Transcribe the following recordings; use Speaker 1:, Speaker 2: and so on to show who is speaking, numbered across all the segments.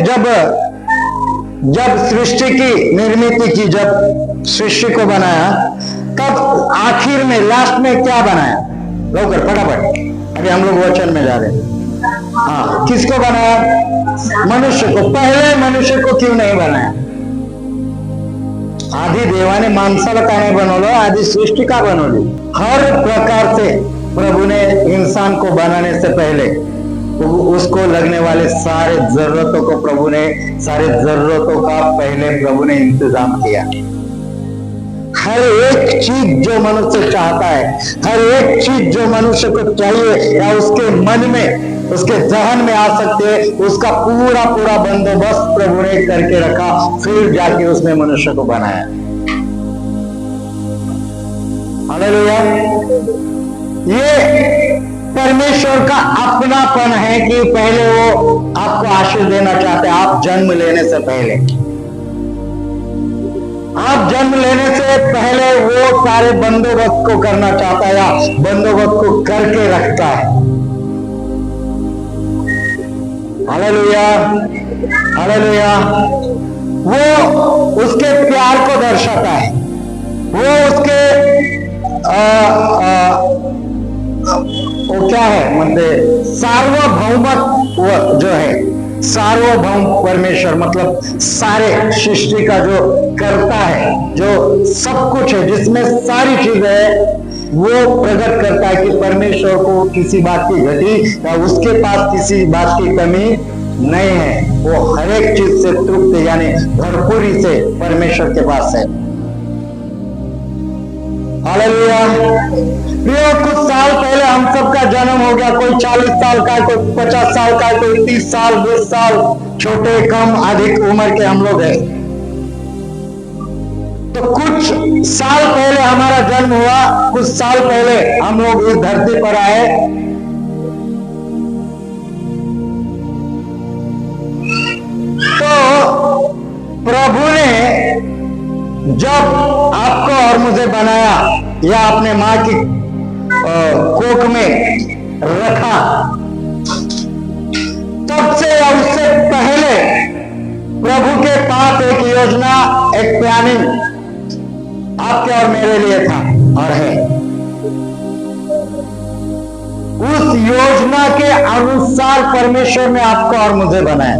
Speaker 1: जब सृष्टि की निर्मित की, जब सृष्टि को बनाया, तब आखिर में लास्ट में क्या बनाया? लोकर फटाफट, अभी हम लोग वचन में जा रहे हैं। हाँ, किसको बनाया? मनुष्य को। पहले मनुष्य को क्यों नहीं बनाया? आधी देवाने माणसाला का नहीं बनवलं, आधी सृष्टि का बनवली। हर प्रकार से प्रभु ने इंसान को बनाने से पहले उसको लगने वाले सारे जरूरतों को सारे जरूरतों का पहले प्रभु ने इंतजाम किया। हर एक चीज जो मनुष्य चाहता है, हर एक चीज जो मनुष्य को चाहिए या उसके मन में, उसके जहन में आ सकते है, उसका पूरा पूरा बंदोबस्त प्रभु ने करके रखा, फिर जाके उसने मनुष्य को बनाया। हालेलुया। ये परमेश्वर का अपनापन है कि पहले वो आपको आशीष देना चाहते हैं। आप जन्म लेने से पहले, वो सारे बंदोबस्त को करना चाहता है, या बंदोबस्त को करके रखता है। Hallelujah, hallelujah. वो उसके प्यार को दर्शाता है, वो उसके वो क्या है मतलब सार्वभौमत्व जो है, सार्वभौम परमेश्वर मतलब सारे सृष्टि का जो करता है, जो सब कुछ है, जिसमें सारी चीजें है, वो प्रकट करता है कि परमेश्वर को किसी बात की घटी या उसके पास किसी बात की कमी नहीं है। वो हर एक चीज से तृप्त यानी भरपूरी से परमेश्वर के पास है। हालेलुया। प्रियो, कुछ साल पहले हम सबका जन्म हो गया। कोई 40 साल का, कोई 50 साल का, कोई 30 साल, 20 साल, छोटे कम अधिक उम्र के हम लोग हैं। तो कुछ साल पहले हमारा जन्म हुआ, कुछ साल पहले हम लोग इस धरती पर आए। तो प्रभु ने जब आपको और मुझे बनाया या अपने माँ की कोख में रखा, तब से या उससे पहले प्रभु के पास एक योजना, एक प्लानिंग आपके और मेरे लिए था और है। उस योजना के अनुसार परमेश्वर ने आपको और मुझे बनाया।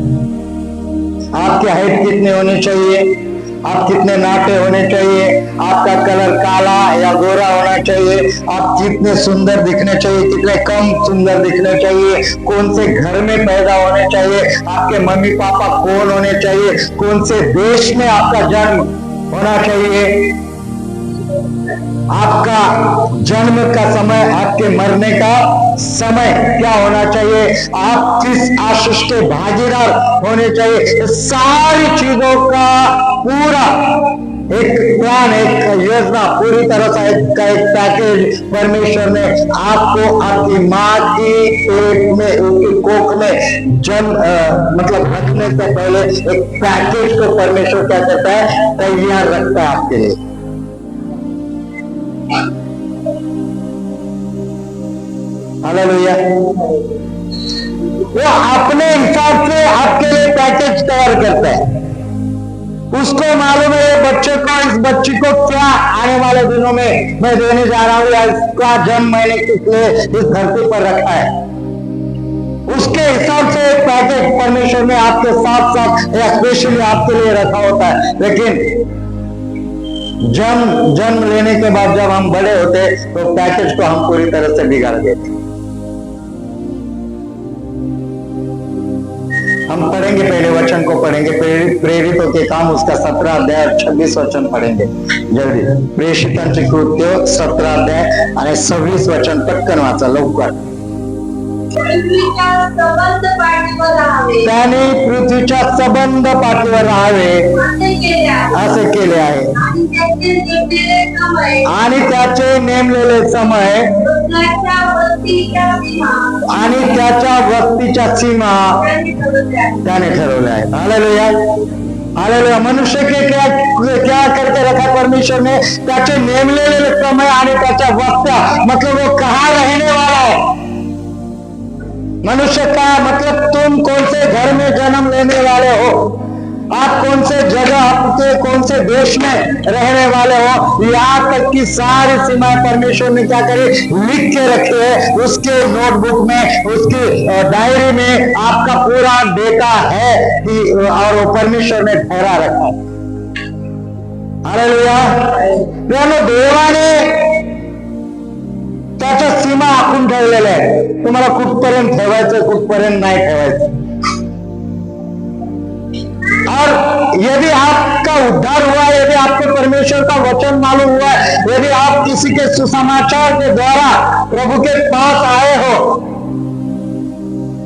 Speaker 1: आपकी हाइट कितनी होनी चाहिए, आप कितने नाटे होने चाहिए, आपका कलर काला या गोरा होना चाहिए, आप कितने सुंदर दिखने चाहिए, कितने कम सुंदर दिखने चाहिए, कौन से घर में पैदा होने चाहिए, आपके मम्मी पापा कौन होने चाहिए, कौन से देश में आपका जन्म होना चाहिए, आपका जन्म का समय, आपके मरने का समय क्या होना चाहिए, आप किस आशीष के भागीदार होने चाहिए, सारी चीजों का पूरा एक प्लान, एक योजना, पूरी तरह से एक पैकेज परमेश्वर ने आपको आपकी माँ की पेट में, उनकी कोख में जन्म मतलब रखने से पहले एक पैकेज को परमेश्वर क्या करता है, तैयार रखता है आपके लिए। हालेलुया। वो अपने हिसाब से आपके लिए पैकेज तैयार करता है। उसको मालूम है बच्चे को, इस बच्ची को क्या आने वाले दिनों में मैं देने जा रहा हूं, या इसका जन्म मैंने किस लिए इस धरती पर रखा है। उसके हिसाब से एक पैकेज परमेश्वर ने आपके साथ साथ स्पेशली आपके लिए रखा होता है। लेकिन जन्म लेने के बाद जब हम बड़े होते तो पैकेज को हम पूरी तरह से बिगाड़ देते। हम पढ़ेंगे, पहले वचन को पढ़ेंगे, प्रेरितों के काम उसका 17 अध्याय और 26 वचन पढ़ेंगे जल्दी। प्रेषितांची कृत्य 17 अध्याय आणि 26 वचन पटकन वाचा लवकर। त्याने पृथ्वीच्या सबंध पाठीवर राहावे असे केले आहे, आणि त्याचे नेमलेले समय आणि त्याच्या वस्तीच्या सीमा त्याने ठरवले आहे। Hallelujah, hallelujah. मनुष्य के क्या करके रखा परमेश्वर ने, त्याचे नेमलेले समय आणि त्याच्या वस्त्या, मतलब वो कहाँ रहने वाला है। मनुष्य का मतलब तुम कौन से घर में जन्म लेने वाले हो, आप कौन से जगह, आपके कौन से देश में रहने वाले हो, यहाँ तक की सारी सीमाएं परमेश्वर ने क्या करी, लिख के रखी है। उसके नोटबुक में, उसकी डायरी में आपका पूरा डेटा है कि और वो परमेश्वर ने ठहरा रखा है। हालेलुया। देवाने त्याच्या सीमा आखून ठेवलेल्या आहेत, तुम्हाला कुठपर्यंत ठेवायचं, कुठपर्यंत नाही ठेवायचं। और यदि आपका उद्धार हुआ, यदि आपको परमेश्वर का वचन मालूम हुआ, यदि आप किसी के सुसमाचार के द्वारा प्रभु के पास आए हो,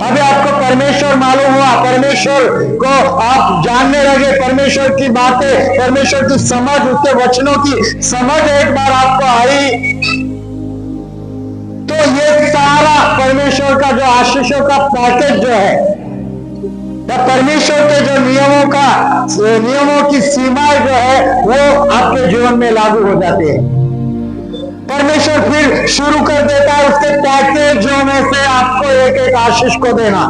Speaker 1: अभी आपको परमेश्वर मालूम हुआ, परमेश्वर को आप जानने लगे, परमेश्वर की बातें, परमेश्वर की समझ, उसके वचनों की समझ एक बार आपको आई, तो ये सारा परमेश्वर का जो आशीषों का पैकेज जो है, परमेश्वर के जो नियमों की सीमाएं जो है वो आपके जीवन में लागू हो जाती है। परमेश्वर फिर शुरू कर देता है उसके पैकेजों में से आपको एक एक आशीष को देना।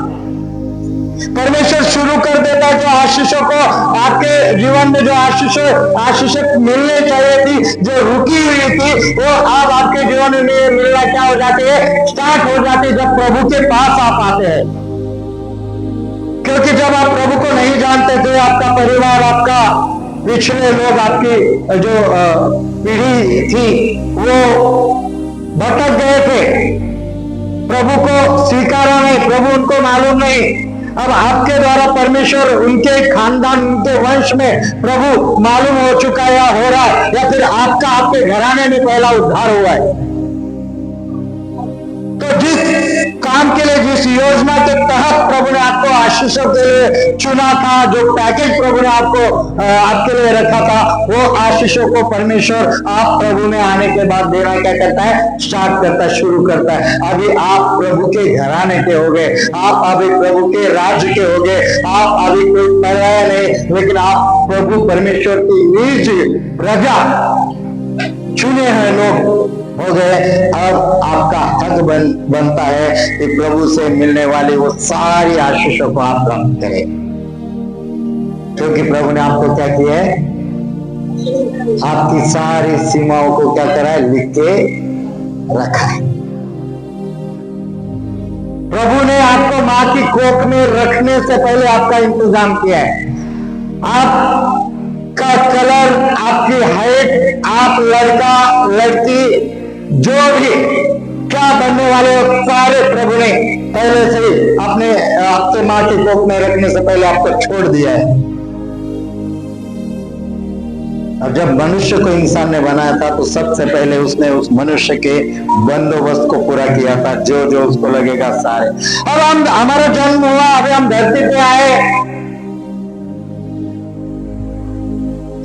Speaker 1: परमेश्वर शुरू कर देता है जो आशीषों को, आपके जीवन में जो आशीष मिलने चाहिए थी, जो रुकी हुई थी, वो अब आपके जीवन में मिलना क्या हो जाती है, स्टार्ट हो जाती है जब प्रभु के पास आप आते हैं। क्योंकि जब आप प्रभु को नहीं जानते थे, आपका परिवार, आपका पिछले लोग, आपकी जो पीढ़ी थी वो भटक गए थे, प्रभु को स्वीकारा नहीं, प्रभु उनको मालूम नहीं। अब आपके द्वारा परमेश्वर उनके खानदान, उनके वंश में प्रभु मालूम हो चुका है या हो रहा है, या फिर आपका आपके घराने में पहला उद्धार हुआ है। तो जिस काम के लिए, जिस योजना के तहत प्रभु ने आपको आशीषों के लिए चुना था, जो पैकेज प्रभु ने आपके लिए रखा था, वो आशीषों को परमेश्वर आप प्रभु में आने के बाद देना क्या करता है, स्टार्ट करता है, शुरू करता है। अभी आप प्रभु के घराने के हो गए, आप अभी प्रभु के राज्य के हो गए, आप अभी कोई पर्याय नहीं, लेकिन आप प्रभु परमेश्वर की निज प्रजा, चुने हैं लोग हो गए। अब आपका हक बनता है कि प्रभु से मिलने वाली वो सारी आशीषों को आप ग्रहण करें, क्योंकि प्रभु ने आपको क्या किया है, आपकी सारी सीमाओं को क्या करा है, लिख के रखा है। प्रभु ने आपको मां की कोख में रखने से पहले आपका इंतजाम किया है। आपका कलर, आपकी हाइट, आप लड़का लड़की जो भी क्या बनने वाले हो, सारे प्रभु ने पहले से ही आपके मां की कोख में रखने से पहले आपको छोड़ दिया है। और जब मनुष्य को इंसान ने बनाया था तो सबसे पहले उसने उस मनुष्य के बंदोबस्त को पूरा किया था, जो जो उसको लगेगा सारे। अब हमारा जन्म हुआ, अभी हम धरती पे आए,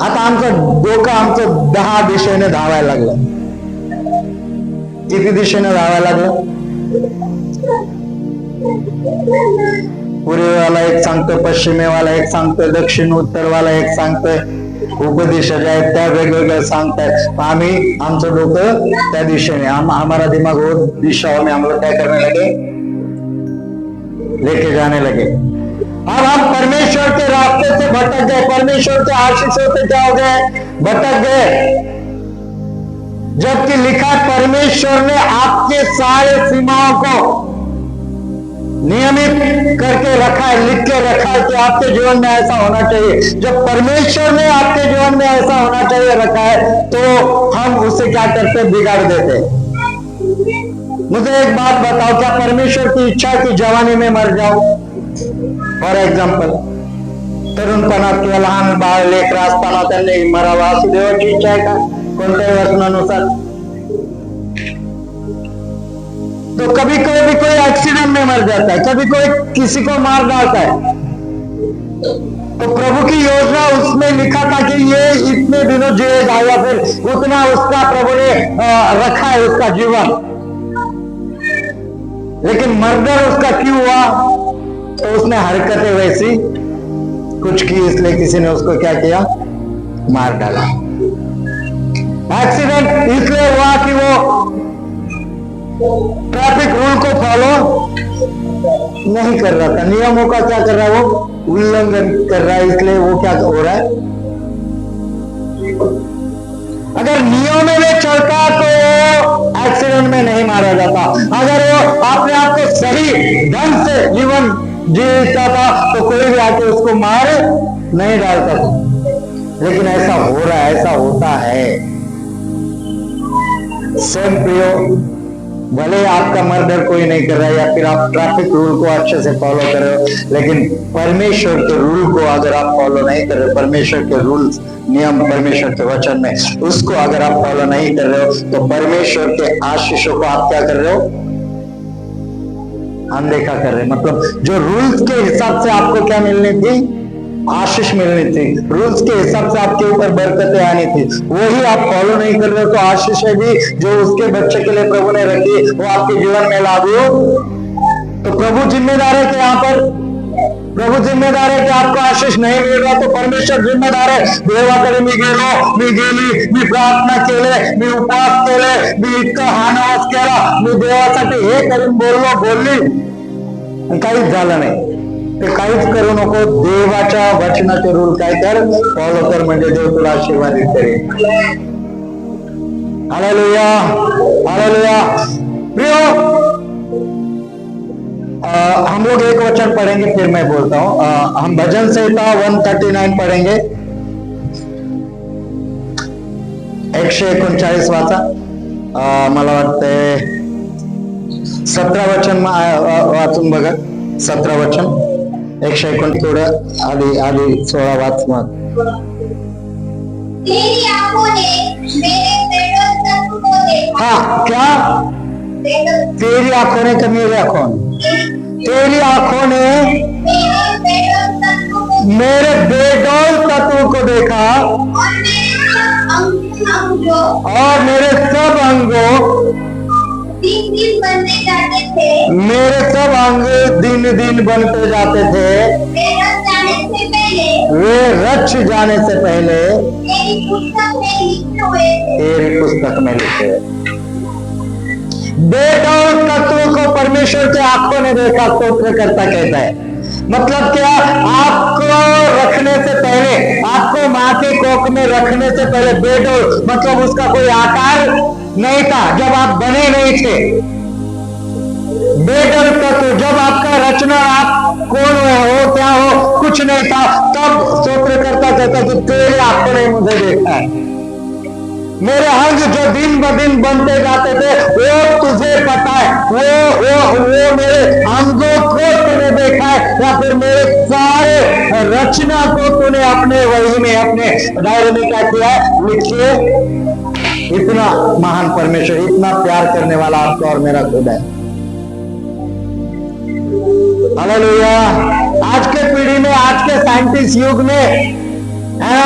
Speaker 1: आता आमचं डोकं आमचं 10 दिशेने धावायला लागलं। किती दिशेने धावायला लागलं? पूर्वेवाला एक सांगतोय, पश्चिमेवाला एक सांगतोय, दक्षिण उत्तरवाला एक सांगतोय, उपदिशा ज्या आहेत त्या वेगवेगळ्या सांगतायत। आम्ही आमचं डोकं त्या दिशेने, हमारा दिमाग वो दिशाओं में हम लोग क्या करने लगे, लेके जाने लगे। अब हम परमेश्वर के रास्ते से भटक गए, परमेश्वर के आशीषों से क्या हो गए, भटक गए। जबकि लिखा परमेश्वर ने आपके सारे सीमाओं को नियमित करके रखा है, लिख के रखा है कि आपके जीवन में ऐसा होना चाहिए। जब परमेश्वर ने आपके जीवन में ऐसा होना चाहिए रखा है, तो हम उसे क्या करते, बिगाड़ देते। मुझे एक बात बताओ, क्या परमेश्वर की इच्छा की जवानी में मर जाओ? फॉर एक्झाम्पल, तरुणपणात किंवा लहान बाळ लेकरं असताना त्यांनी मरावं असं देवाची इच्छा आहे का कोणत्याही वचनानुसार? तो कभी कोई एक्सीडेंट में मर जाता है, कभी कोई किसी को मार डालता है। तो प्रभु की योजना उसमें लिखा था कि ये इतने दिनों जिएगा, या फिर उतना उसका प्रभु ने रखा है उसका जीवन। लेकिन मर्डर उसका क्यों हुआ? तो उसने हरकतें वैसी कुछ की, इसलिए किसी ने उसको क्या किया, मार डाला। एक्सीडेंट इसलिए हुआ कि वो ट्रैफिक रूल को फॉलो नहीं कर रहा था, नियमों का क्या कर रहा है, वो उल्लंघन कर रहा है, इसलिए वो क्या हो रहा है। अगर नियम में चलता तो एक्सीडेंट में नहीं मारा जाता, अगर वो अपने आप को सही ढंग से जीवन जीता था तो कोई भी आके उसको मार नहीं डालता था। लेकिन ऐसा हो रहा है, ऐसा होता है। स्वयं प्रियो, भले आपका मर्डर कोई नहीं कर रहा है या फिर आप ट्रैफिक रूल को अच्छे से फॉलो कर रहे हो, लेकिन परमेश्वर के रूल को अगर आप फॉलो नहीं कर रहे हो, परमेश्वर के रूल्स नियम परमेश्वर के वचन में, उसको अगर आप फॉलो नहीं कर रहे हो तो परमेश्वर के आशीषों को आप क्या कर रहे हो, अनदेखा कर रहे। मतलब जो रूल्स के हिसाब से आपको क्या मिलनी थी, आशीष मिलनी थी, रूल्स के हिसाब से आपके ऊपर बरकतें आनी थी, वही आप फॉलो नहीं कर रहे हो तो आशीष भी जो उसके बच्चे के लिए प्रभु ने रखी वो आपके जीवन में लागू। तो प्रभु जिम्मेदार है कि यहाँ पर प्रभु जिम्मेदार है कि आपको आशीष नहीं मिल रहा तो परमेश्वर जिम्मेदार है। देवाकडे मी गेलो, मी गेली, मी प्रार्थना केले, मी उपवास केले, मी इतकं हानवास केला, मी देवासाठी हे करून बोलली, काहीच झालं नाही, ते काहीच करू नको। देवाच्या वचनाचे रूल काय कर, फॉलो कर, म्हणजे देव तुला आशीर्वादित करेल। Hallelujah, hallelujah. प्रियो, हम लोग एक वचन पढ़ेंगे फिर मैं बोलता हूं। हम भजन संहिता 139 पढ़ेंगे, 139 वाचा। मला वाटतंय 17 वचन वाचून बघा, 17 वचन, 139 थोडं आधी 16 वाच मग।
Speaker 2: तेरी आंखों ने मेरे पेड़ों तक को देखा।
Speaker 1: हाँ, क्या? तेरी आंखों ने, क्या मेरी आंखों ने? तेरी आंखों ने मेरे बेडौल तत्व को देखा और मेरे सब अंगों
Speaker 2: दिन दिन बनते जाते थे,
Speaker 1: मेरे सब अंग दिन दिन बनते जाते थे, वे रच जाने से पहले तेरी पुस्तक में लिखे। बेडौल तत्व को परमेश्वर के आंखों ने देखा, स्तोत्रकर्ता कहता है। मतलब क्या, आपको रखने से पहले, आपको माँ के कोख में रखने से पहले बेडौल मतलब उसका कोई आकार नहीं था, जब आप बने नहीं थे। बेडौल तत्व जब आपका रचना, आप कौन हो, क्या हो, कुछ नहीं था, तब स्तोत्रकर्ता कहता कि तेरे आंखों ने मुझे देखा है। मेरे अंग जो दिन ब दिन बनते जाते थे वो तुझे पता है, वो मेरे अंगों को तूने देखा है, या फिर मेरे सारे रचना को तूने अपने वही में, अपने डायरी में क्या किया है, लिखिए। इतना महान परमेश्वर, इतना प्यार करने वाला आपका और मेरा खुद है। हालेलुया। आज के पीढ़ी में, आज के साइंटिस्ट युग में है,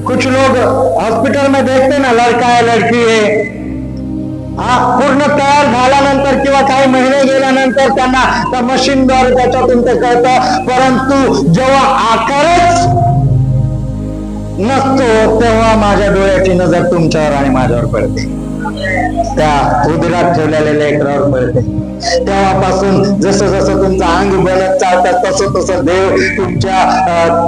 Speaker 1: कुछ लोग हॉस्पिटल में देखते ना, लड़का है लड़की है, पूर्ण तयार झाल्यानंतर किंवा काही महिने गेल्यानंतर त्यांना त्या मशीनद्वारे त्याच्यातून ते कळतं, परंतु जेव्हा आकारच नसतो तेव्हा माझ्या डोळ्याची नजर तुमच्यावर आणि माझ्यावर पडते, त्या उदरात ठेवलेल्या लेकरावर पडते। तेव्हापासून जसं जसं तुमचं अंग बनत चालतं तसं तसं देव तुमच्या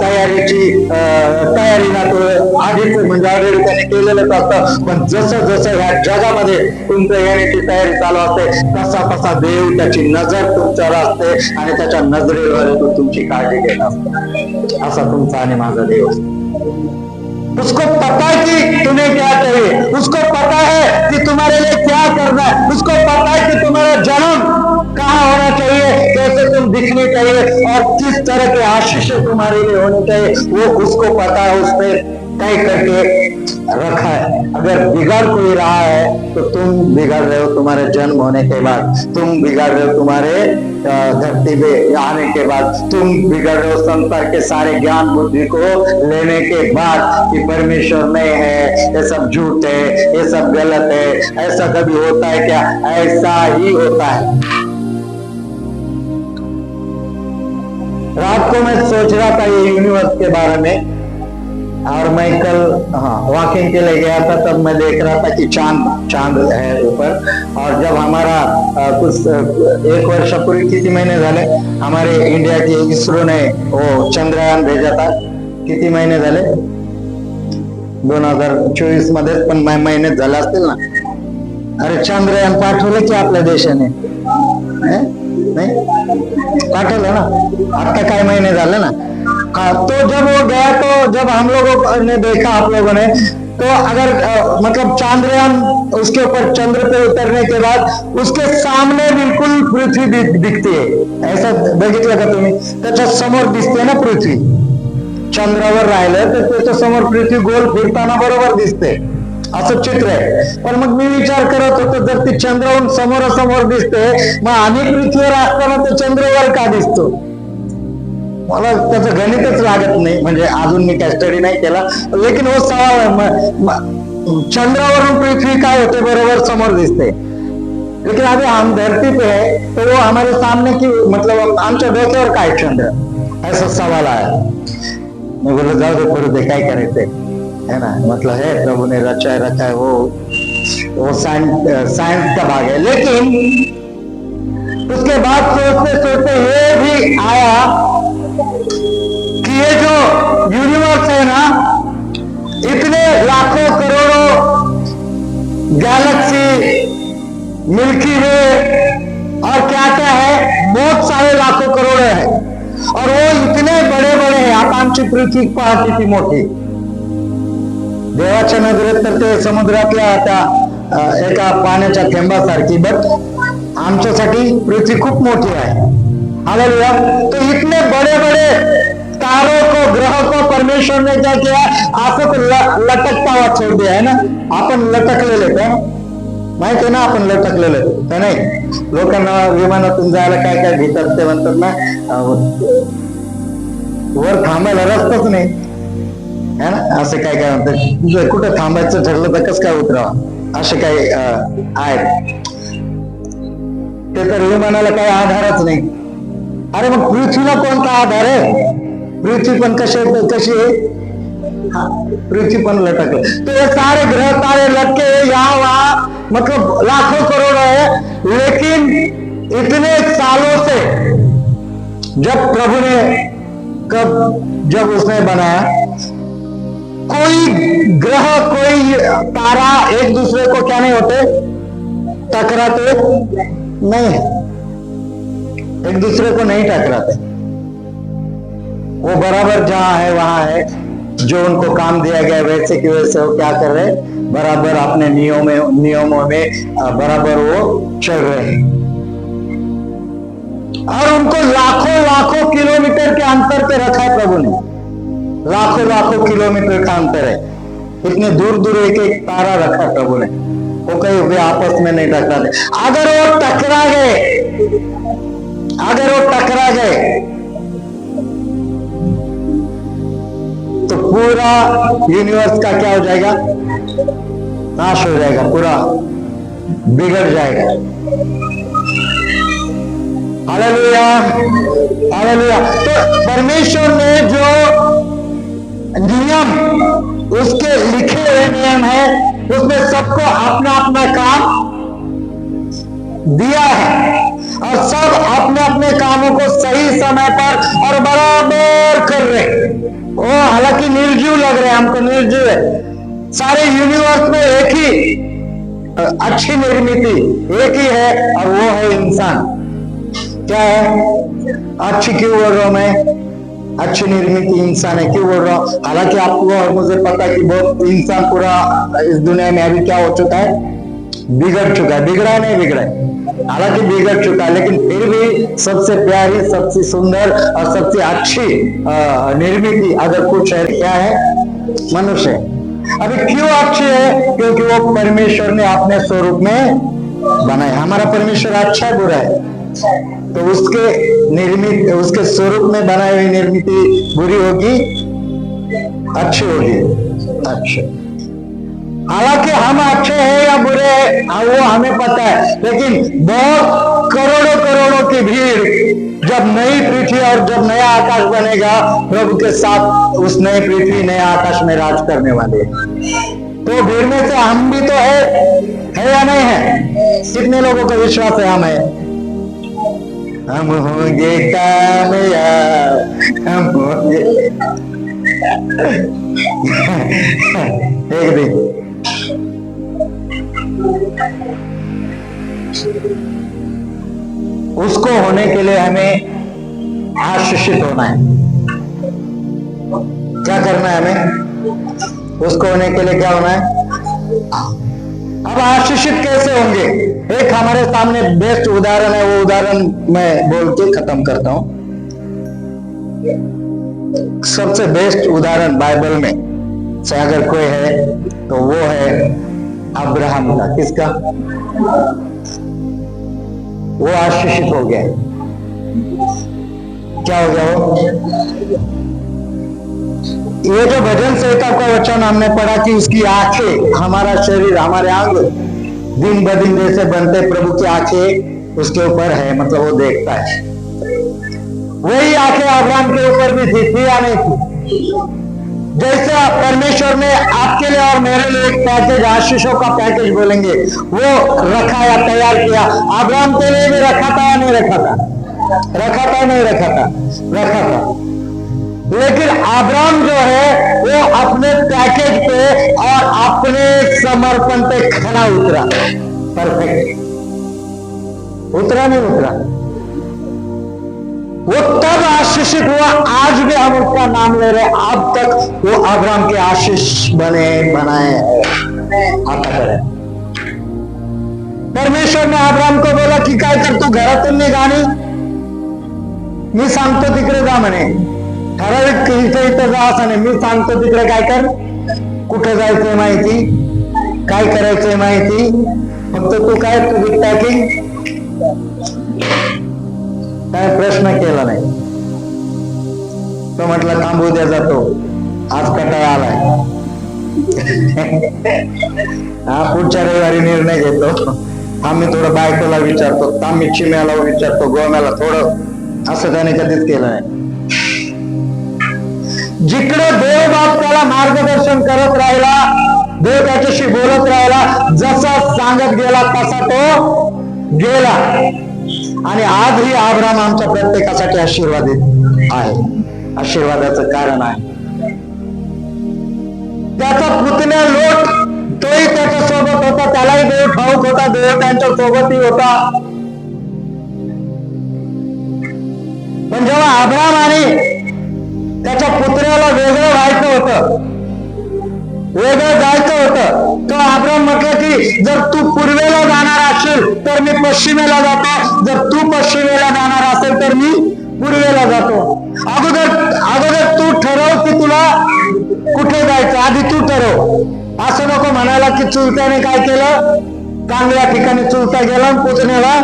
Speaker 1: तयारीला तो आधीच म्हणजे ऑलरेडी त्याने केलेलंच असतं, पण जसं जसं ह्या जगामध्ये तुमचं येण्याची तयारी चालू असते तसा तसा देव त्याची नजर तुमच्यावर असते आणि त्याच्या नजरेवर तो तुमची काळजी घेत असतो। असा तुमचा आणि माझा देव। उसको पता है कि तुम्हें क्या चाहिए, उसको पता है कि तुम्हारे लिए क्या करना है, उसको पता है कि तुम्हारा जन्म कहाँ होना चाहिए, कैसे तुम दिखने चाहिए और किस तरह के आशीष तुम्हारे लिए होने चाहिए, वो उसको पता है, उस पर तय करके रखा है। अगर बिगड़ कोई रहा है तो तुम बिगड़ रहे हो तुम्हारे जन्म होने के बाद, तुम बिगड़ रहे हो तुम्हारे धरती पे आने के बाद, तुम बिगड़ रहे हो संसार के सारे ज्ञान बुद्धि को लेने के बाद कि परमेश्वर नहीं है, ये सब झूठ है, ये सब गलत है। ऐसा कभी होता है क्या? ऐसा ही होता है। रात को मैं सोच रहा था ये यूनिवर्स के बारे में, और मैं कल वॉकिंग के लिए गया था, तब मैं देख रहा था कि चांद है ऊपर। और जब हमारा कुछ 1 वर्ष पूर्वी किती महिने झाले हमारे इंडिया की इसरो ने वो चंद्रयान भेजा था, किती महिने झाले 2024 मध्ये, पण महिने झाले असतील ना। अरे चंद्रयान पाठवलं की आपल्या देशाने, नहीं पाठवलं ना, आता काय महिने झाले ना। तो जब वो गया, तो जब हम लोगों ने देखा, आप लोगों ने, तो अगर मतलब चांद्रयान उसके ऊपर चंद्र पे उतरने के बाद उसके सामने बिलकुल पृथ्वी दिखती है, ऐसा बघितलं का तुम्ही? त्याच्या समोर दिसते ना पृथ्वी, चंद्रावर राहिलं तर त्याच्या समोर पृथ्वी गोल फिरताना बरोबर दिसते, असं चित्र आहे। पण मग मी विचार करत होतो, जर ती चंद्राहून समोरासमोर दिसते, मग आम्ही पृथ्वीवर असताना तो चंद्रावर का दिसतो? मला त्याचं गणितच लागत नाही, म्हणजे अजून मी काय स्टडी नाही केला, लेकिन वो सवाल है, चंद्रावरून पृथ्वी काय होते बरोबर समोर दिसते, लेकिन अभी हम धरती पे है, तो वो हमारे सामने की मतलब आमच्या डोक्यावर काय चंद्र, ऐसा सवाल आया। मैं बोला जाओ दे, पढ़ो दे, काय करायचंय, है ना, मतलब है प्रभु ने रचा है वो साइंस का भाग है। लेकिन उसके बाद सोचते सोचते ये भी आया कि ये जो यूनिवर्स है ना, इतने लाखों करोड़ों गैलेक्सी, मिल्की वे और क्या क्या है, बहुत सारे लाखों करोड़ है, और वो इतने बड़े बड़े हैं। आता आमची पृथ्वी पहा किती मोठी, देवाच्या नजरेत तर ते समुद्रातल्या त्या एका पाण्याच्या थेंबासारखी, बट आमच्यासाठी पृथ्वी खूप मोठी आहे। हालेलुया। तो इतने बड़े बड़े तारों को, ग्रह को परमेश्वर ने क्या किया, असं लटकता हुआ छोड़ दिया है ना। आपण लटकलेले का माहित आहे ना, आपण लटकलेले का नाही? लोकांना विमानातून जायला काय काय भीतात, ते म्हणतात ना वर थांबायला रस्ताच नाही, है ना, असं काय काय म्हणतात, कुठं थांबायचं ठरलं तर कसं काय उतरावं, असे काही आहेत, ते तर विमानाला काही आधारच नाही। अरे मग पृथ्वीला कोणता आधार आहे? पृथ्वी पण कशी आहे, पृथ्वी पण लटकले, तो ये सारे ग्रह तारे लटके यहाँ वहां, मतलब लाखों करोड़ है, लेकिन इतने सालों से जब प्रभु ने जब उसने बनाया, कोई ग्रह कोई तारा एक दूसरे को क्या नहीं होते, टकराते नहीं, एक दूसरे को नहीं टकराते, वो बराबर जहां है वहां है। जो उनको काम दिया गया वैसे की वैसे वो क्या कर रहे, बराबर अपने नियमों में बराबर वो चल रहे हैं। और उनको लाखों लाखों किलोमीटर के अंतर पे रखा है प्रभु ने, लाखों लाखों किलोमीटर का अंतर है, इतने दूर दूर एक एक तारा रखा प्रभु ने, वो कहीं वे आपस में नहीं टकराते। अगर वो टकरा गए तो पूरा यूनिवर्स का क्या हो जाएगा, नाश हो जाएगा, पूरा बिगड़ जाएगा। Hallelujah, hallelujah. तो परमेश्वर ने जो नियम, उसके लिखे हुए नियम है, उसमें सबको अपना अपना काम दिया है, और सब अपने अपने कामों को सही समय पर और बराबर कर रहे। वो हालांकि निर्जीव लग रहे हैं हमको, निर्जीव है, सारे यूनिवर्स में एक ही अच्छी निर्मिति एक ही है, और वो है इंसान। क्या है? अच्छी क्यों बोल रहा हूं मैं? अच्छी निर्मिति इंसान है, क्यों बोल रहा हूं? हालांकि आपको और मुझे पता है कि बहुत इंसान पूरा इस दुनिया में अभी क्या हो चुका है, बिगड़ चुका है, बिगड़ा नहीं बिगड़ा, हालांकि बिगड़ चुका है, लेकिन फिर भी सबसे प्यारी, सबसे सुंदर और सबसे अच्छी निर्मिति अगर कुछ है, क्या है? मनुष्य। अभी क्यों अच्छी है? क्योंकि वो परमेश्वर ने अपने स्वरूप में बनाया। हमारा परमेश्वर अच्छा है बुरा है? तो उसके निर्मित, उसके स्वरूप में बनाई हुई निर्मिति बुरी होगी, अच्छी होगी? अच्छा। हालांकि हम अच्छे हैं या बुरे हैं वो हमें पता है, लेकिन बहुत करोड़ों करोड़ों की भीड़ जब नई पृथ्वी और जब नया आकाश बनेगा, प्रभु के साथ उस नई पृथ्वी नए आकाश में राज करने वाले हैं। तो भीड़ में से हम भी तो है या नहीं है? कितने लोगों का विश्वास है हम है? हम होंगे कामयाब, हम होंगे एक दिन। उसको होने के लिए हमें आशीषित होना है। क्या करना है हमें? उसको होने के लिए क्या होना है? अब आशीषित कैसे होंगे? एक हमारे सामने बेस्ट उदाहरण है, वो उदाहरण मैं बोल के खत्म करता हूं। सबसे बेस्ट उदाहरण बाइबल में से अगर कोई है तो वो है अब्राहम का। किसका? वो आशीषित हो गया। क्या हो गया वो? ये जो भजन संहिता का वचन हमने पढ़ा कि उसकी आंखें, हमारा शरीर, हमारे अंग दिन ब दिन जैसे बनते, प्रभु की आंखें उसके ऊपर है, मतलब वो देखता है। वही आंखें अब्राहम के ऊपर भी थी या नहीं थी? जैसा परमेश्वर ने आपके लिए और मेरे लिए एक पैकेज, आशीषों का पैकेज बोलेंगे, वो रखा या तैयार किया। अब्राहम के लिए भी रखा था या नहीं रखा था? रखा था नहीं रखा था? रखा था। लेकिन अब्राहम जो है वो अपने पैकेज पे और अपने समर्पण पे खड़ा उतरा। परफेक्ट उतरा नहीं उतरा? वो तब आशीषित हुआ। आज भी हम उसका नाम ले रहे हैं। अब तक वो अब्राहम के आशीष बनाए आता करे। परमेश्वर ने अब्राहम को बोला की काय कर, तू घरातून निघाली, मी सांगतो तिकडे जा म्हणे। ठराविक इथं जा असं नाही, मी सांगतो तिकडे काय कर, कुठं जायचंय माहिती, काय करायचंय माहिती, फक्त तू काय तुझी पॅकिंग, काय प्रश्न केला नाही। तो म्हटलं थांब उद्या जातो, आज कंटाळा आलाय। हा पुढच्या रविवारी निर्णय घेतो, आम्ही थोडं बायकोला विचारतो, आम्ही चिम्याला विचारतो, गोम्याला थोडं, असं त्याने कधीच केलं नाही। जिकडे देव बाप त्याला मार्गदर्शन करत राहिला, देव त्याच्याशी बोलत राहिला, जसा सांगत गेला तसा तो गेला। आणि आजही अब्राहम आमच्या प्रत्येकासाठी आशीर्वादित आहे, आशीर्वादाचं कारण आहे। त्याचा पुतण्या लोट, तोही त्याच्या सोबत होता, त्यालाही देव ठाऊक होता, देव त्यांच्या सोबतही होता। पण जेव्हा अब्राहम आणि त्याच्या पुतण्याला वेगळं व्हायचं होतं, वेगळं जायचं होतं, तो अब्राहम म्हटलं की जर तू पूर्वेला जाणार असेल तर मी पश्चिमेला जातो, जर तू पश्चिमेला जाणार असेल तर मी पूर्वेला जातो। अगोदर तू ठरव की तुला कुठे जायचं, आधी तू ठरव। असं नको म्हणायला की चुलत्याने काय केलं, चांगल्या ठिकाणी चुलता गेला पुतण्याला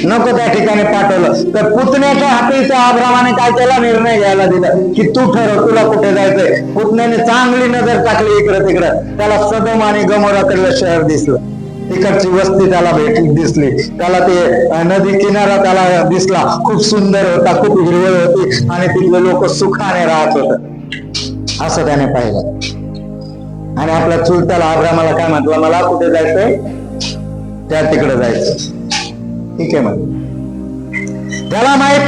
Speaker 1: नको त्या ठिकाणी पाठवलं, तर पुतण्याच्या हाती त्या अब्रामाने काय केला, निर्णय घ्यायला दिला की तू ठरव तुला कुठे जायचंय। पुतण्याने चांगली नजर टाकली इकडं तिकडं, त्याला सदोम आणि गमोराकडलं शहर दिसलं, तिकडची वस्ती त्याला दिसली, त्याला ते नदी किनारा त्याला दिसला, खूप सुंदर होता, खूप हिरवळ होती आणि तिथले लोक सुखाने राहत होत, असं त्याने पाहिलं। आणि आपल्या चुलत्याला अब्रामाला काय म्हटलं, मला कुठे जायचंय, त्या तिकडे जायचं। ठीक आहे, मग त्याला माहित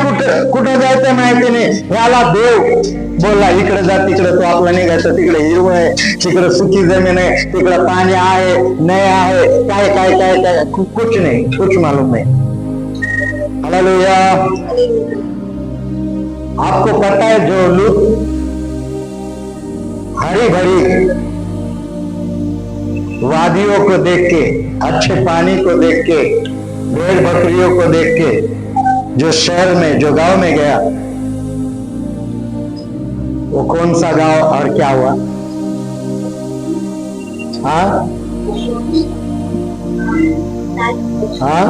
Speaker 1: कुठं जायचं माहिती नाही, याला देव बोलला इकडे जा, तिकडे तो आपला निघायचं, तिकडे हिरवळ आहे, तिकडे सुकी जमीन आहे, तिकडे पाणी आहे नाही आहे, काय काय काय काय कुछ नाही, कुछ मालूम नहीं। हालेलुया। आपको पता है जो लोग हरी भरी वादियों को देख के, अच्छे पानी को देख के, भेड़ बकरियों को देख के जो शहर में, जो गांव में गया, वो कौन सा गांव और क्या हुआ? हाँ हाँ,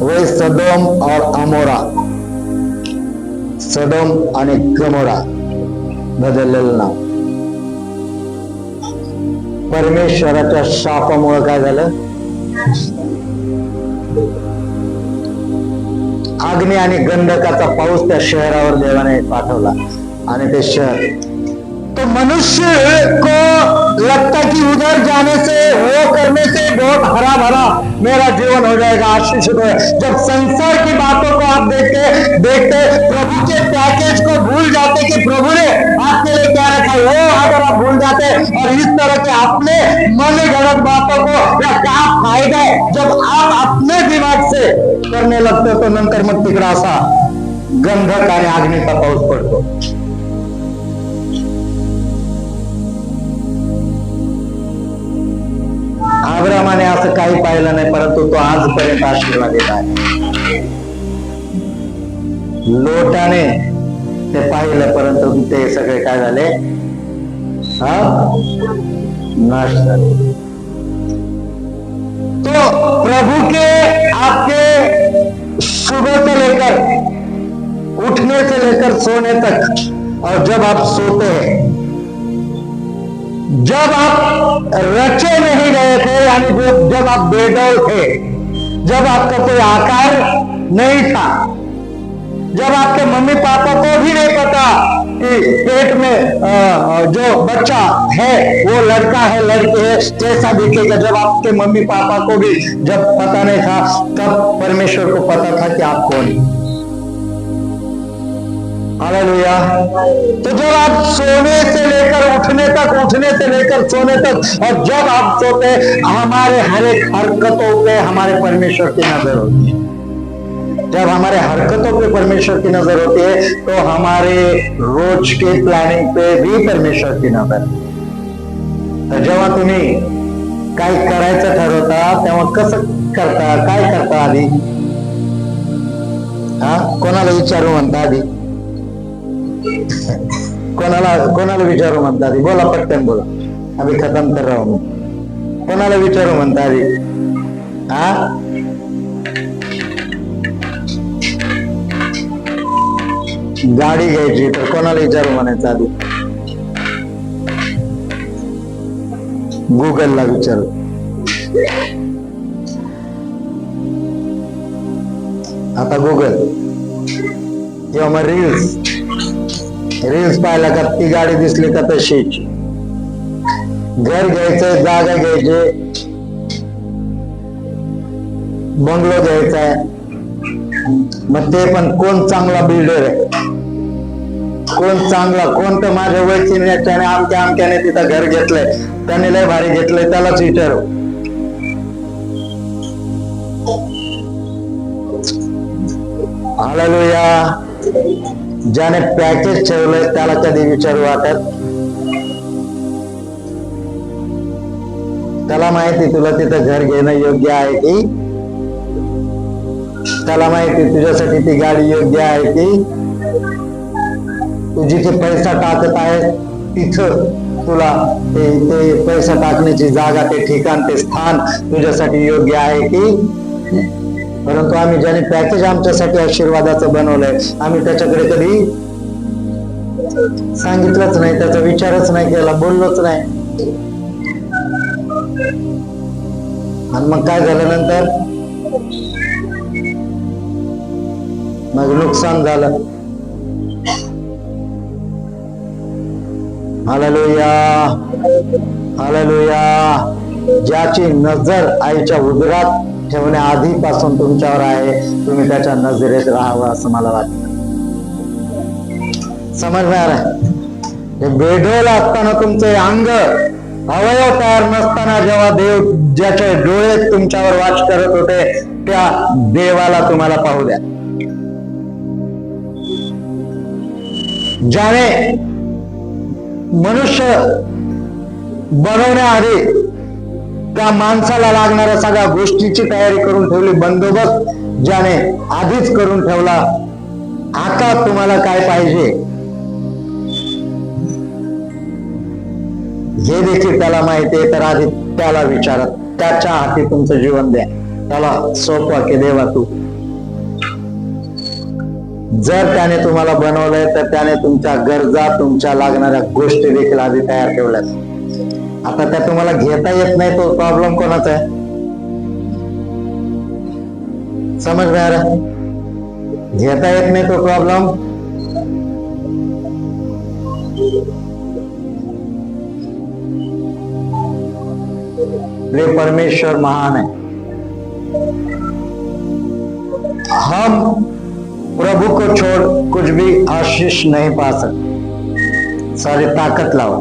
Speaker 1: वही सदोम और अमोरा। सदोम आणि गमोरा बदललेलं नाव. परमेश्वराच्या शापामुळे काय झालं? अग्नी आणि गंधकाचा पाऊस त्या शहरावर देवाने पाठवला आणि ते शहर, तो मनुष्य को लगता कि उधर जाने से, वो करने से बहुत हरा भरा मेरा जीवन हो जाएगा, आशीषित हो जाएगा. जब संसार की बातों को आप देखते देखते प्रभु के पैकेज को भूल जाते कि प्रभु ने आपके लिए क्या रखा है, वो अगर आप भूल जाते और इस तरह के अपने मन गलत बातों को या क्या फायदा है, जब आप अपने दिमाग से करने लगते तो नंतर मग तिकडे असा गंधक आणि अग्नीचा पाऊस पडतो. अब्रामाने असं काही पाहिलं नाही, परंतु तो आजपर्यंत आशीर्वादित आहे. लोटाने ते पाहिलं, परंतु ते सगळे काय झाले? नाश झाले. तो प्रभु के आपके सुबह से लेकर उठने से लेकर सोने तक, और जब आप सोते हैं, जब आप रचे नहीं गए थे, यानी जब आप बेडौल थे, जब आपका कोई आकार नहीं था, जब आपके मम्मी पापा को भी नहीं पता कि पेट में जो बच्चा है वो लड़का है लड़की है, कैसा दिखेगा, जब आपके मम्मी पापा को भी जब पता नहीं था, तब परमेश्वर को पता था कि आप कौन है. हालेलुया. तो जब आप सोने से लेकर उठने तक, उठने से लेकर सोने तक, और जब आप सोते, हमारे हर एक हरकतों पे हमारे परमेश्वर की नजर होती है. जब हमारे हरकतों पे परमेश्वर की नजर होती है, तो हमारे रोज के प्लॅनिंग पे भी परमेश्वर की नजर. तर जेव्हा तुम्ही काही करायचं ठरवता तेव्हा कसं करता, काय करता आधी? कोणाला विचारू म्हणता आधी? कोणाला विचारू म्हणता आधी? बोला, पटकन बोला, अभी खत्म कर रहा हूं. कोणाला विचारू म्हणता आधी? गाडी घ्यायची तर कोणाला विचारू म्हणायचं आधी? गुगलला विचारू. आता गुगल किंवा मग रील्स पाहिला का ती गाडी दिसली का तशीच. घर घ्यायचंय, जागा घ्यायचे, बंगलो घ्यायचाय, मग ते पण कोण चांगला बिल्डर आहे, कोण चांगला, कोणतं माझ्या वैचिन्याने आमक्याने तिथं घर घेतलंय, त्याने लय भारी घेतलंय, त्यालाच विचारू. हालेलुया. ज्याने पॅकेज ठेवलंय त्याला कधी विचारू वाटत? त्याला माहिती तुला तिथं घर घेणं योग्य आहे की? त्याला माहिती तुझ्यासाठी ती गाडी योग्य आहे की? तू जिथे पैसा टाकत आहे तिथं तुला ते पैसा टाकण्याची जागा, ते ठिकाण, ते स्थान तुझ्यासाठी योग्य आहे की? परंतु आम्ही ज्याने पॅकेज आमच्यासाठी आशीर्वादाचं बनवलंय, आम्ही त्याच्याकडे कधी सांगितलंच नाही, त्याचा विचारच नाही केला, बोललोच नाही. आणि मग काय झालं नंतर? मग नुकसान झालं. Hallelujah, hallelujah. ज्याची नजर आईच्या उदरात ठेवण्या आधीपासून तुमच्यावर आहे, तुम्ही त्याच्या नजरेत राहावं असं मला वाटतं. समज में आ रहा है? बेडोल असताना तुमचे अंग अवयव तयार नसताना जेव्हा देव ज्याचे डोळे तुमच्यावर वाच करत होते, त्या देवाला तुम्हाला पाहू द्या. ज्याने मनुष्य बनवण्याआधी त्या माणसाला लागणाऱ्या सगळ्या गोष्टीची तयारी करून ठेवली, बंदोबस्त ज्याने आधीच करून ठेवला. आता तुम्हाला काय पाहिजे हे देखील त्याला माहिती आहे, तर आधी त्याला विचारा, त्याच्या हाती तुमचं जीवन द्या, त्याला सोपवा की देवा तू जर त्याने तुम्हाला बनवलंय तर त्याने तुमच्या गरजा, तुमच्या लागणाऱ्या गोष्टी देखील आधी तयार ठेवल्यात. आता त्या तुम्हाला घेता येत नाही, तो प्रॉब्लेम कोणाचा आहे? समझ में आ रहा है? घेता येत नाही तो प्रॉब्लेम परमेश्वर महान है. हम प्रभु को छोड़ कुछ भी आशीष नहीं पा सकते. सारी ताकत लाओ.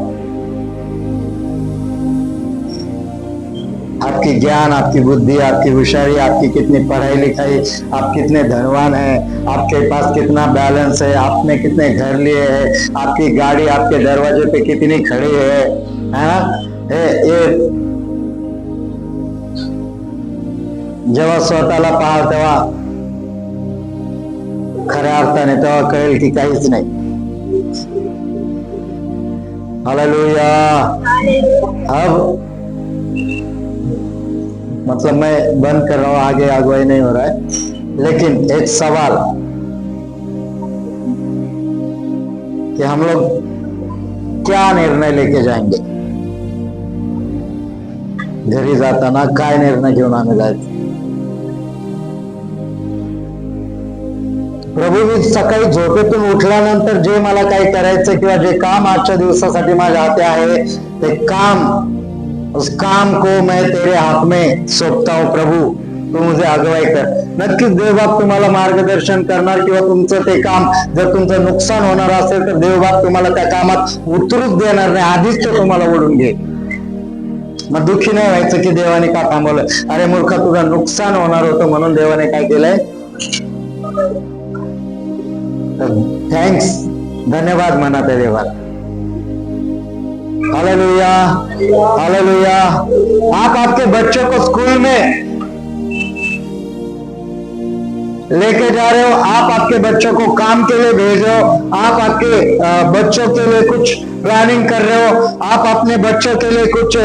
Speaker 1: आपकी ज्ञान, आपकी बुद्धि, आपकी होशियारी, आपकी कितनी पढ़ाई लिखाई, आप कितने धनवान हैं, आपके पास कितना बैलेंस है, आपने कितने घर लिए हैं, आपकी गाड़ी आपके दरवाजे पे कितनी खड़ी है ना? ये जेव्हा स्वतःला पाहाल तेव्हा खऱ्या अर्थाने तेव्हा कळेल की काहीच नाही. हालेलुया. अब मतलब मैं बंद कर रहा हूं, आगे अगुवाई नहीं हो रहा है, लेकिन एक सवाल कि हम लोग क्या निर्णय लेके जाएंगे घरी जाताना? काय निर्णय घेऊन आम्ही जायचं? प्रभू, सकाळी झोपेतून उठल्यानंतर जे मला काही करायचं किंवा जे काम आजच्या दिवसासाठी माझ्या हाती आहे ते काम, उस काम को मैं तेरे हाथ में सौंपता हूं. प्रभू, तू मुझे अगुवाई कर. नक्कीच देवबाप तुम्हाला मार्गदर्शन करणार किंवा तुमचं ते काम जर तुमचं नुकसान होणार असेल तर देवबाप तुम्हाला त्या कामात उतरूच देणार नाही, आधीच तो तुम्हाला ओढून घे. मग दुःखी नाही व्हायचं की देवाने का थांबवलं. अरे मूर्खा, तुझं नुकसान होणार होतं म्हणून देवाने काय केलंय? थँक्स, धन्यवाद म्हणा त्या देवाला. Hallelujah, hallelujah. आप आपके बच्चों को स्कूल में लेके जा रहे हो, आप आपके बच्चों को काम के लिए भेज रहे हो, आप आपके बच्चों के लिए कुछ प्लानिंग कर रहे हो, आप अपने बच्चों के लिए कुछ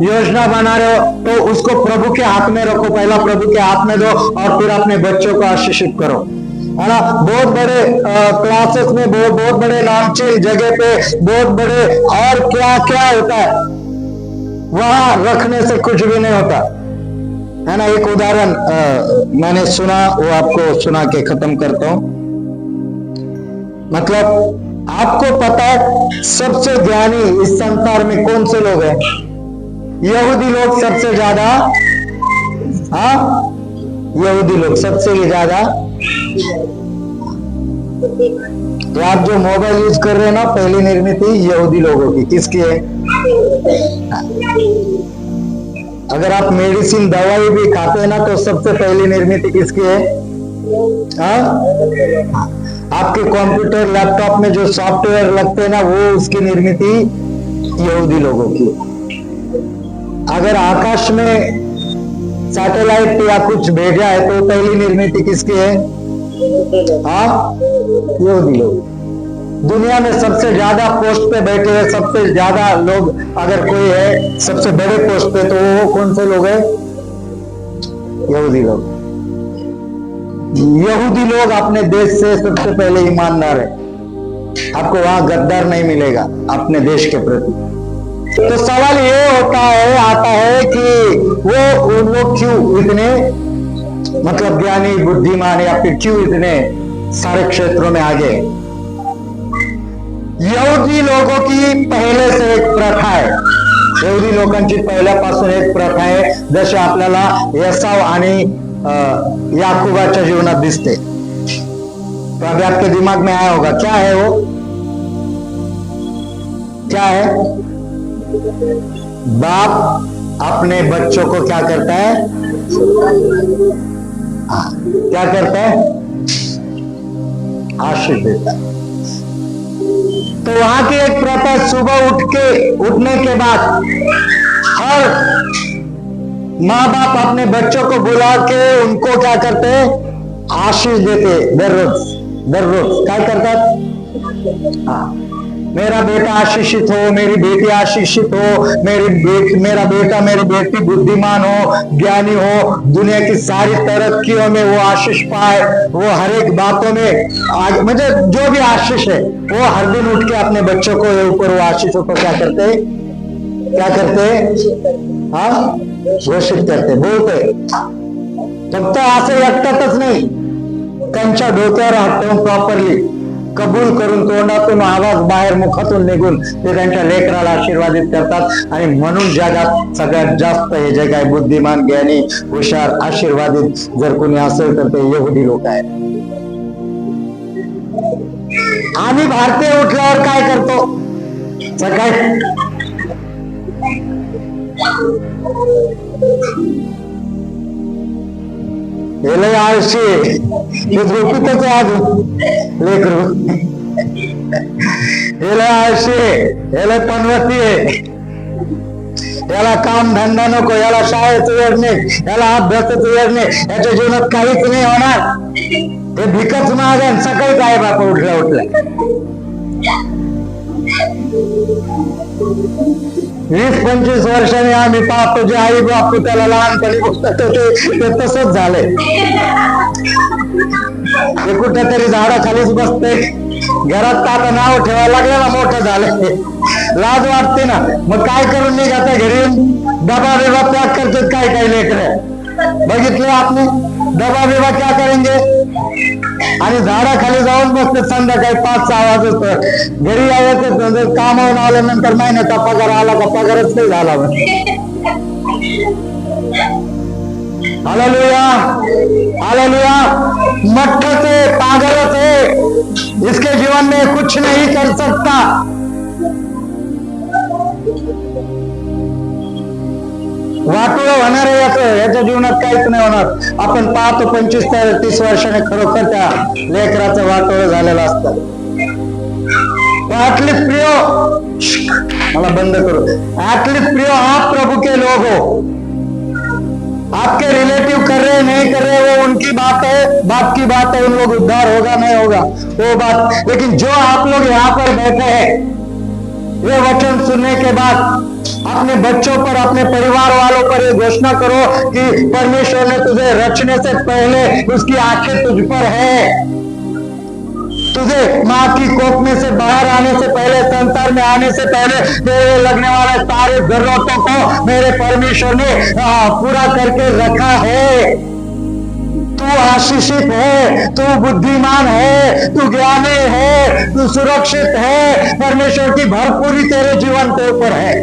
Speaker 1: योजना बना रहे हो, तो उसको प्रभु के हाथ में रखो. पहला प्रभु के हाथ में दो और फिर अपने बच्चों को आशीषित करो, है ना? बहुत बड़े क्लासेस में, बहुत बड़े नामचीन जगह पे, बहुत बड़े और क्या क्या होता है, वहां रखने से कुछ भी नहीं होता, है ना? एक उदाहरण मैंने सुना, वो आपको सुना के खत्म करता हूं. मतलब आपको पता है सबसे ज्ञानी इस संसार में कौन से लोग हैं? यहूदी लोग सबसे ज्यादा. हाँ, यहूदी लोग सबसे ज्यादा. तो आप जो मोबाइल यूज कर रहे हैं ना, पहली निर्मिति यहूदी लोगों की. किसकी है? अगर आप मेडिसिन, दवाई भी खाते हैं ना, तो सबसे पहली निर्मिति किसकी है? आपके कंप्यूटर, लैपटॉप में जो सॉफ्टवेयर लगते हैं ना, वो उसकी निर्मिति यहूदी लोगों की. अगर आकाश में सैटेलाइट या कुछ भेजा है तो पहली निर्मिति किसकी है? हाँ, यहूदी लोग. दुनिया में सबसे ज्यादा पोस्ट पे बैठे हैं, सबसे ज्यादा लोग अगर कोई है सबसे बड़े पोस्ट पे, तो वो कौन से लोग हैं? यहूदी लोग. यहूदी लोग अपने देश से सबसे पहले ईमानदार है. आपको वहां गद्दार नहीं मिलेगा अपने देश के प्रति. तो सवाल ये आता है कि वो उन लोग क्यों इतने मतलब ज्ञानी, बुद्धिमान, या फिर क्यों इतने सारे क्षेत्रों में आगे? यहूदी लोगों की पहले से एक प्रथा आहे. यहूदी लोकांची पहिल्यापासून एक प्रथा आहे, जसे आपल्याला एसाव आणि याकूबाच्या जीवनात दिसते. तो अभी आपके दिमाग में आया होगा, क्या है वो? क्या है? बाप अपने बच्चों को क्या करता है? क्या करता है? आशीष देता है. तो वहां की एक प्रथा, सुबह उठने के बाद हर माँ बाप अपने बच्चों को बुला के उनको क्या करते? आशीष देते. दररोज काय करतात? मेरा बेटा आशीषित हो, मेरी बेटी आशीषित हो, मेरा बेटा मेरी बेटी बुद्धिमान हो, ज्ञानी हो, दुनिया की सारी तरक्कियों में वो आशीष पाए, वो हर एक बातों में मुझे जो भी आशीष है वो हर दिन उठ के अपने बच्चों को ऊपर वो आशीषों को क्या करते हाँ घोषित करते, बोलते. फक्त असं एकटातच नाही, त्यांच्या डोक्यावर हात ठेवून प्रॉपरली कबूल करून तोंडातून आवाज बाहेर मुखातून निघून ते त्यांच्या लेकराला आशीर्वादित करतात. आणि म्हणून जगात सगळ्यात जास्त हे जे काय बुद्धिमान, ज्ञानी, हुशार, आशीर्वादित जर कोणी असेल तर ते यहुदी लोक आहेत. आम्ही भारतीय उठल्यावर काय करतो सकाळी? हे लय आळशी हे झोपीतच आज लेकरू, हे लय आळशी हे लय पनवती आहे, याला काम धंदा नको, याला शाळेचं वेळ नाही, याला अभ्यासाचं वेळ नाही, याच्या जीवनात काहीच नाही होणार, हे भिकच मागेन. सकाळी काय बापा उठल्या 20-25 वर्षांनी आम्ही पाहतो जे आई बापू त्याला लहानपणी बघतात ते तसंच झालंय. ते कुठेतरी झाडाखालीच बसते, घरात आता नाव ठेवायला लागलं ना मोठं झालंय, लाज वाटते ना. मग काय करून निघाता घरी डबा बिबा पॅक करतात काय काय लेकर बघितले आपले, डबा बिबा क्या करेंगे आणि झाडाखाली जाऊन बसते संध्याकाळी 5-6 वाजता. घरी यायचं कामावून आल्यानंतर महिन्याचा पगार आला का पगारच नाही झाला. Hallelujah hallelujah. मठ्ठच है, पागलच है, इसके जीवन में कुछ नहीं कर सकता. वाटोळं होणार आहे याच्या जीवनात काहीच नाही होणार. आपण पाहतो 25-30 वर्षाने खरोखर त्या लेकराचं वाटोळं झालेलं असतं. एटलीस्ट प्रियो मला बंद करो, एटलीस्ट प्रियो आप प्रभु के लोग हो, आपके रिलेटिव कर रहे नहीं कर रहे वो उनकी बात है, बाप की बात है, उन लोग उद्धार होगा नहीं होगा वो बात. लेकिन जो आप लोग यहाँ पर बैठे हैं ये वचन सुनने के बाद अपने बच्चों पर, अपने परिवार वालों पर ये घोषणा करो कि परमेश्वर ने तुझे रचने से पहले उसकी आंखें तुझ पर है. तुझे माँ की कोख में से बाहर आने से पहले, संसार में आने से पहले तेरे लगने वाले सारे जरूरतों को मेरे परमेश्वर ने पूरा करके रखा है. तू आशीषित है, तू बुद्धिमान है, तू ज्ञानी है, तू सुरक्षित है, परमेश्वर की भरपूरी तेरे जीवन के ऊपर है.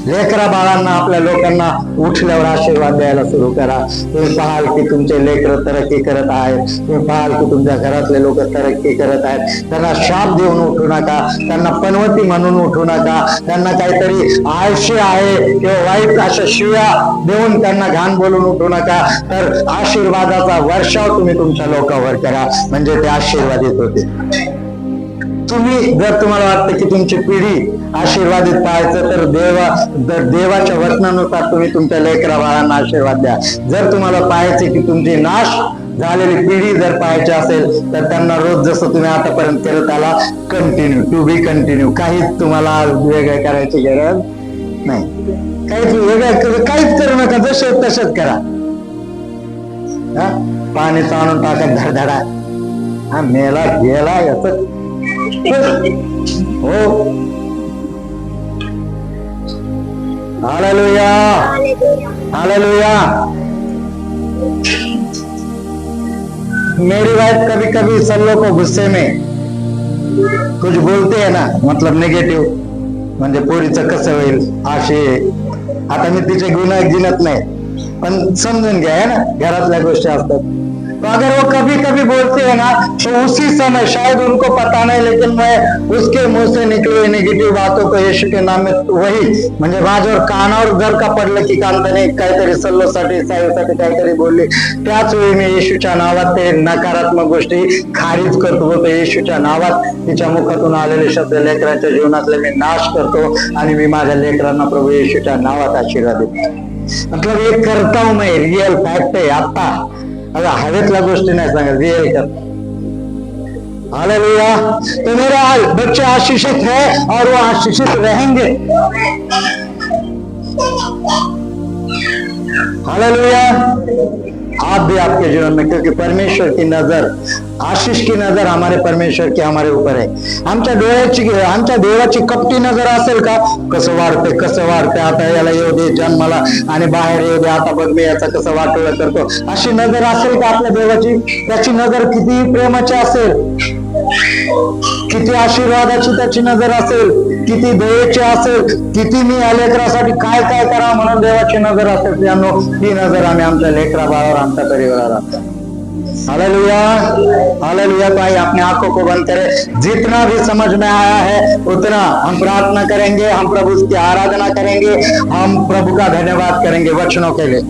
Speaker 1: लेकरा बाळांना, आपल्या लोकांना उठल्यावर आशीर्वाद द्यायला सुरू करा. तुम्ही पाहाल की तुमचे लेकर तरक्की करत आहेत, तुम्ही पाहाल की तुमच्या घरातले लोक तरक्की करत आहेत. त्यांना शाप देऊन उठू नका, त्यांना पनवती म्हणून उठू नका, त्यांना काहीतरी आळशी आहे किंवा वाईट अशा शिव्या देऊन त्यांना घाण बोलून उठू नका. तर आशीर्वादाचा वर्षाव तुम्ही तुमच्या लोकांवर करा, म्हणजे ते आशीर्वादित होते. तुम्ही जर तुम्हाला वाटतं की तुमची पिढी आशीर्वादित पाहायचं तर देवाच्या वचनानुसार तुम्ही तुमच्या लेकरा बाळांना आशीर्वाद द्या. जर तुम्हाला पाहायचे की तुमची नाश झालेली पिढी जर पाहायची असेल तर त्यांना रोज जसं तुम्ही आतापर्यंत केलं त्याला कंटिन्यू, टू बी कंटिन्यू. काहीच तुम्हाला वेगळं करायची गरज नाही, काहीच वेगळं काहीच करू नका, जसे तसेच करा. पाणी आणून टाकत धडधडा, हा मेला गेला याच हो. Hallelujah hallelujah. मेरी वाइफ कभी कभी सब लोग को गुस्से में कुछ बोलते हैं ना, मतलब निगेटिव्ह, म्हणजे पोरीचं कसं होईल असे. आता मी तिचे गुन्हा गिनत नाही, पण समजून घ्या है ना, घरातल्या गोष्टी असतात. तो अगर वो कभी कभी बोलते हैं ना तो उसी समय, शायद उनको पता नहीं लेकिन मैं उसके मुंह से निकली हुई निगेटिव्ह बातों को यीशु के नाम में वही म्हणजे माझ्यावर कानावर जर का पडलं की कांताने काहीतरी सल्लोसाठी साईसाठी काहीतरी बोलली, त्याच वेळी मी येशूच्या नावात ते नकारात्मक गोष्टी खारिज करतो. तो येशूच्या नावात तिच्या मुखातून आलेले शब्द लेकरांच्या जीवनातले मी नाश करतो आणि मी माझ्या लेकरांना प्रभू येशूच्या नावात आशीर्वाद देतो. मतलब एक करता हूं मैं, रियल फॅक्ट आहे. आता हवेतल्या गोष्टी नाही सांगत, रिअल कर. हालेलुया। तो मेरा बच्चे आशीषित है और वो आशीषित रहेंगे। हालेलुया। आप भी आपके जीवन में, क्योंकि परमेश्वर की नजर, आशीष की नजर हमारे परमेश्वर की हमारे ऊपर आहे. आमच्या देवाची कपटी नजर असेल का? कसं वाढते आता याला येऊ दे जन्माला आणि बाहेर येऊ दे, आता बघ मी याचा कसं वाटोळं करतो, अशी नजर असेल का आपल्या देवाची? त्याची नजर किती प्रेमाची असेल, किती आशीर्वादाची त्याची नजर असेल, किती दयेची असेल, किती मी या लेकरासाठी काय काय करा म्हणून देवाची नजर असेल, त्यानो ती नजर आम्ही आमच्या लेकरा बाळावर, आमच्या परिवारावर आणतो. Hallelujah, hallelujah. तो आइए अपने आंखों को बंद करें. जितना भी समझ में आया है उतना हम प्रार्थना करेंगे, हम प्रभु की आराधना करेंगे, हम प्रभु का धन्यवाद करेंगे वचनों के लिए.